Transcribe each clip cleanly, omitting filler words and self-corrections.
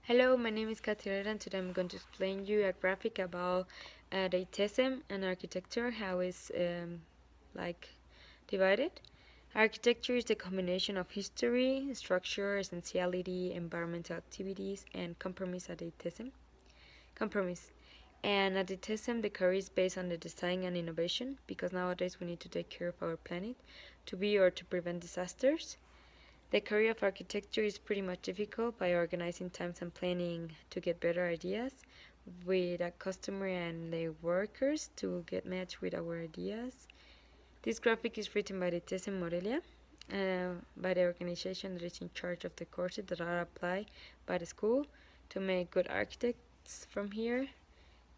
Hello, my name is Katerina and today I'm going to explain you a graphic about dataism and architecture, how it's like divided. Architecture is the combination of history, structure, essentiality, environmental activities, and compromise at dataism. Compromise. And at dataism, the career is based on the design and innovation because nowadays we need to take care of our planet to be or to prevent disasters. The career of architecture is pretty much difficult by organizing times and planning to get better ideas with a customer and the workers to get matched with our ideas. This graphic is written by the Tesen Morelia, by the organization that is in charge of the courses that are applied by the school to make good architects from here.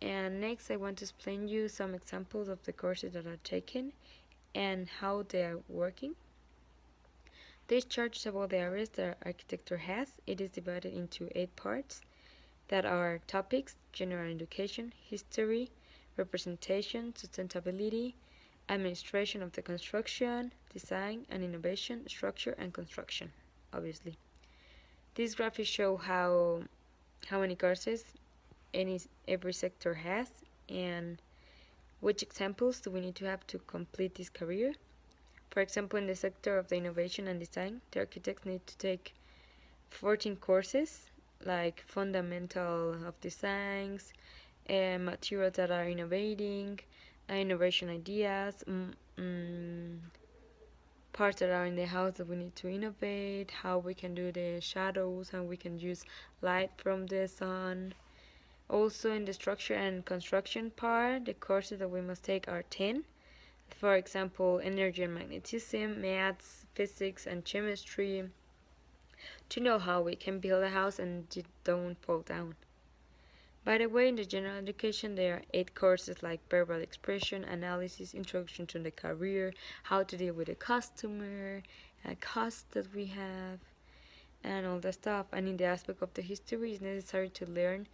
And next I want to explain you some examples of the courses that are taken and how they are working. This chart is about the areas that architecture has. It is divided into 8 parts that are topics: general education, history, representation, sustainability, administration of the construction, design and innovation, structure and construction, obviously. These graphics show how many courses every sector has and which examples do we need to have to complete this career. For example, in the sector of the innovation and design, the architects need to take 14 courses like fundamental of designs, materials that are innovating, innovation ideas, parts that are in the house that we need to innovate, how we can do the shadows, how we can use light from the sun. Also in the structure and construction part, the courses that we must take are 10. For example, energy and magnetism, maths, physics and chemistry, to know how we can build a house and it don't fall down. By the way, in the general education there are 8 courses like verbal expression, analysis, introduction to the career, how to deal with the customer, costs that we have, and all that stuff. And in the aspect of the history, it's necessary to learn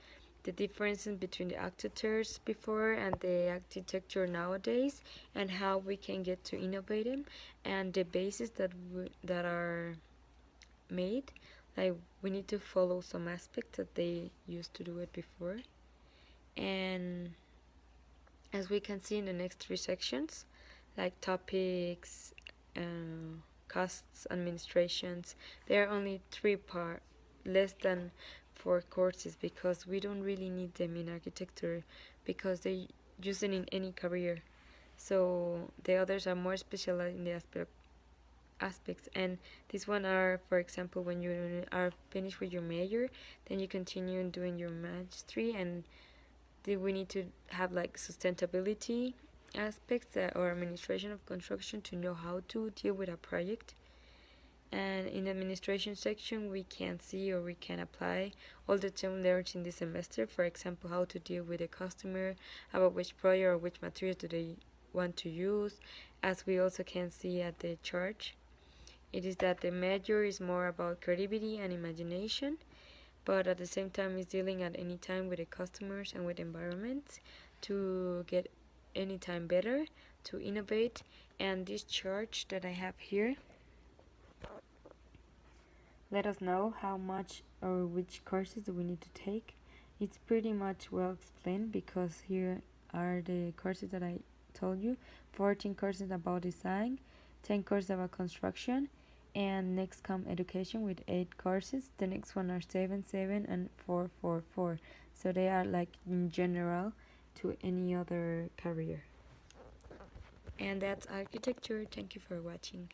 the differences between the architectures before and the architecture nowadays, and how we can get to innovate them, and the bases that are made. Like we need to follow some aspects that they used to do it before. And as we can see in the next 3 sections, like topics, costs, administrations, there are only 3 less than 4 courses because we don't really need them in architecture because they use it in any career. So the others are more specialized in the aspects, and these one are, for example, when you are finished with your major, then you continue doing your mastery, and we need to have like sustainability aspects or administration of construction to know how to deal with a project. And in the administration section we can see or we can apply all the terms learned in this semester. For example, how to deal with a customer, about which project or which materials do they want to use. As we also can see at the chart, it is that the major is more about creativity and imagination, but at the same time is dealing at any time with the customers and with the environment to get any time better, to innovate. And this chart that I have here let us know how much or which courses do we need to take. It's pretty much well explained because here are the courses that I told you: 14 courses about design, 10 courses about construction, and next come education with 8 courses. The next one are 7, 7 and 4, 4, 4. So they are like in general to any other career. And that's architecture. Thank you for watching.